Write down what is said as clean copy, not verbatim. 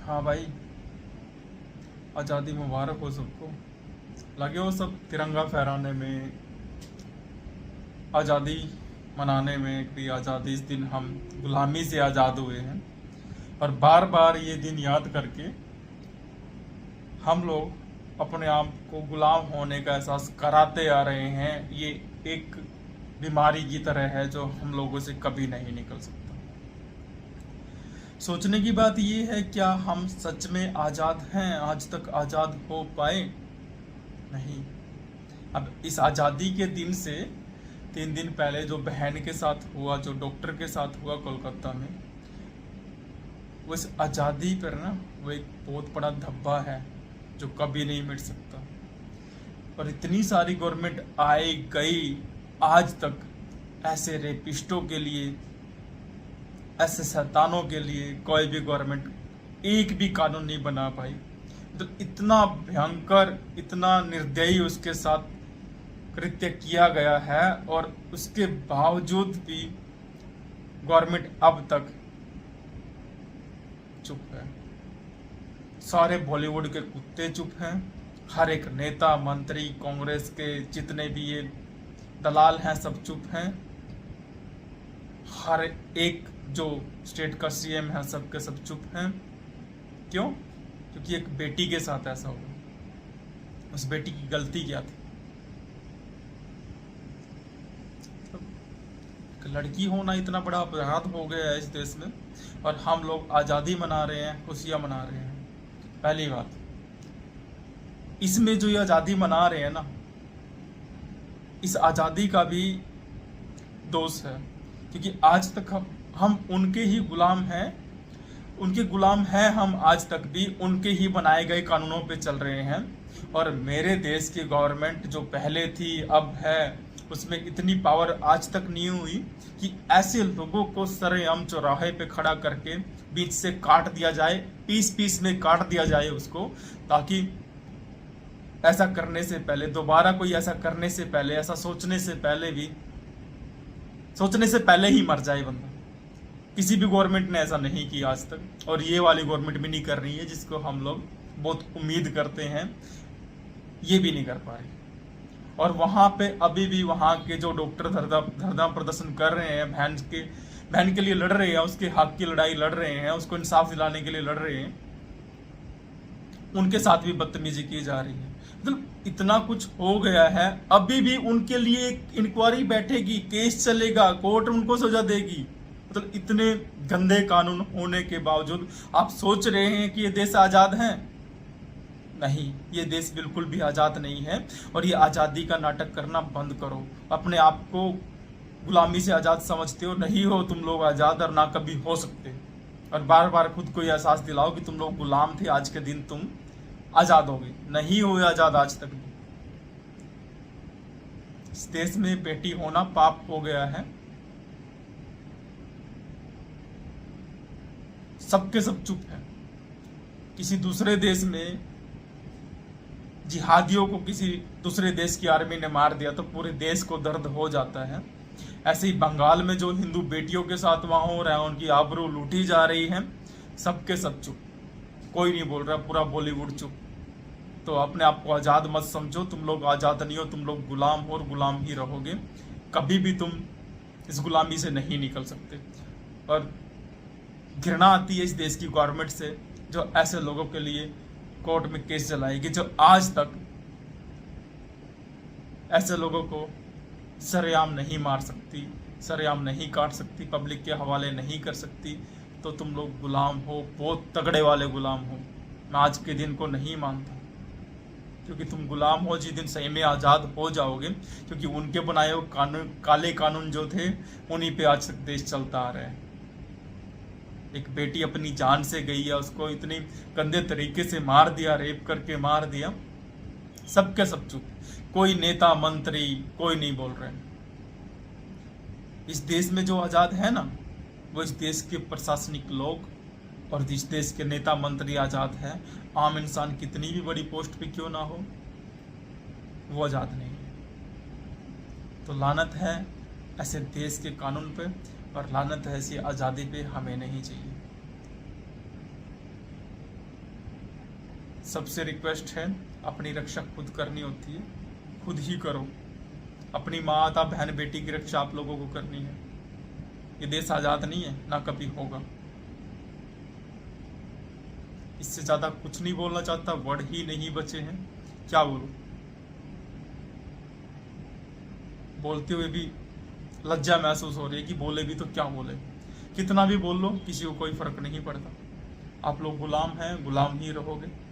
हाँ भाई, आज़ादी मुबारक हो सबको। लगे हो सब तिरंगा फहराने में, आज़ादी मनाने में कि आज़ादी, इस दिन हम गुलामी से आज़ाद हुए हैं। और बार बार ये दिन याद करके हम लोग अपने आप को गुलाम होने का एहसास कराते आ रहे हैं। ये एक बीमारी की तरह है जो हम लोगों से कभी नहीं निकल सकता। सोचने की बात ये है, क्या हम सच में आज़ाद हैं? आज तक आज़ाद हो पाए? नहीं। अब इस आज़ादी के दिन से 3 दिन पहले जो बहन के साथ हुआ, जो डॉक्टर के साथ हुआ कोलकाता में, वो इस आज़ादी पर ना, वो एक बहुत बड़ा धब्बा है जो कभी नहीं मिट सकता। और इतनी सारी गवर्नमेंट आई गई, आज तक ऐसे रेपिस्टों के लिए, ऐसे शैतानों के लिए कोई भी गवर्नमेंट एक भी कानून नहीं बना पाई। तो इतना भयंकर, इतना निर्दयी उसके साथ कृत्य किया गया है, और उसके बावजूद भी गवर्नमेंट अब तक चुप है। सारे बॉलीवुड के कुत्ते चुप हैं। हर एक नेता, मंत्री, कांग्रेस के जितने भी ये दलाल हैं, सब चुप हैं। हर एक जो स्टेट का सीएम है, सब के सब चुप हैं। क्यों? क्योंकि एक बेटी के साथ ऐसा हुआ। उस बेटी की गलती क्या थी? लड़की होना इतना बड़ा अपराध हो गया है इस देश में, और हम लोग आज़ादी मना रहे हैं, खुशियां मना रहे हैं। पहली बात, इसमें जो ये आज़ादी मना रहे हैं ना, इस आज़ादी का भी दोष है। क्योंकि आज तक हम उनके ही गुलाम हैं, उनके गुलाम हैं हम आज तक भी, उनके ही बनाए गए कानूनों पे चल रहे हैं। और मेरे देश की गवर्नमेंट जो पहले थी, अब है, उसमें इतनी पावर आज तक नहीं हुई कि ऐसे लोगों को सरेआम चौराहे पे खड़ा करके बीच से काट दिया जाए, पीस पीस में काट दिया जाए उसको, ताकि ऐसा करने से पहले, दोबारा कोई ऐसा करने से पहले, ऐसा सोचने से पहले भी, सोचने से पहले ही मर जाए बंदा। किसी भी गवर्नमेंट ने ऐसा नहीं किया आज तक, और ये वाली गवर्नमेंट भी नहीं कर रही है, जिसको हम लोग बहुत उम्मीद करते हैं, ये भी नहीं कर पा रही। और वहां पे अभी भी वहां के जो डॉक्टर धरना प्रदर्शन कर रहे हैं, बहन के लिए लड़ रहे हैं, उसके हक की लड़ाई लड़ रहे हैं, उसको इंसाफ दिलाने के लिए लड़ रहे हैं, उनके साथ भी बदतमीजी की जा रही है। मतलब इतना कुछ हो गया है, अभी भी उनके लिए एक इंक्वायरी बैठेगी, केस चलेगा, कोर्ट उनको सजा देगी। मतलब इतने गंदे कानून होने के बावजूद आप सोच रहे हैं कि ये देश आज़ाद है? नहीं, ये देश बिल्कुल भी आज़ाद नहीं है। और ये आज़ादी का नाटक करना बंद करो। अपने आप को गुलामी से आज़ाद समझते हो, नहीं हो तुम लोग आज़ाद, और ना कभी हो सकते। और बार बार खुद को ये एहसास दिलाओ कि तुम लोग गुलाम थे, आज के दिन तुम आज़ाद हो गए। नहीं हुए आज़ाद आज तक भी। इस देश में बेटी होना पाप हो गया है। सबके सब चुप है। किसी दूसरे देश में जिहादियों को किसी दूसरे देश की आर्मी ने मार दिया तो पूरे देश को दर्द हो जाता है। ऐसे ही बंगाल में जो हिंदू बेटियों के साथ वहां हो रहा है, उनकी आबरू लूटी जा रही है, सबके सब चुप, कोई नहीं बोल रहा, पूरा बॉलीवुड चुप। तो अपने आप को आज़ाद मत समझो, तुम लोग आज़ाद नहीं हो, तुम लोग गुलाम हो और गुलाम ही रहोगे। कभी भी तुम इस गुलामी से नहीं निकल सकते। और घृणा आती है इस देश की गवर्नमेंट से, जो ऐसे लोगों के लिए कोर्ट में केस चलाएगी, जो आज तक ऐसे लोगों को सरेआम नहीं मार सकती, सरेआम नहीं काट सकती, पब्लिक के हवाले नहीं कर सकती। तो तुम लोग गुलाम हो, बहुत तगड़े वाले गुलाम हो। मैं आज के दिन को नहीं मानता, क्योंकि तुम गुलाम हो जिस दिन सही में आज़ाद हो जाओगे। क्योंकि उनके बनाए हुए कानून, काले कानून जो थे, उन्हीं पे आज तक देश चलता आ रहा है। एक बेटी अपनी जान से गई है, उसको इतनी गंदे तरीके से मार दिया, रेप करके मार दिया, सबके सब चुप। कोई नेता मंत्री कोई नहीं बोल रहे। इस देश में जो आज़ाद है ना, वो इस देश के प्रशासनिक लोग और इस देश के नेता मंत्री आज़ाद है। आम इंसान कितनी भी बड़ी पोस्ट पे क्यों ना हो, वो आज़ाद नहीं है। तो लानत है ऐसे देश के कानून पे, और लानत है ऐसी आज़ादी पे। हमें नहीं चाहिए। सबसे रिक्वेस्ट है, अपनी रक्षा खुद करनी होती है, खुद ही करो। अपनी माता बहन बेटी की रक्षा आप लोगों को करनी है। ये देश आज़ाद नहीं है, ना कभी होगा। इससे ज़्यादा कुछ नहीं बोलना चाहता, वर्ड ही नहीं बचे हैं, क्या बोलूं। बोलते हुए भी लज्जा महसूस हो रही है कि बोले भी तो क्या बोले। कितना भी बोल लो, किसी को कोई फर्क नहीं पड़ता। आप लोग गुलाम हैं, गुलाम ही रहोगे।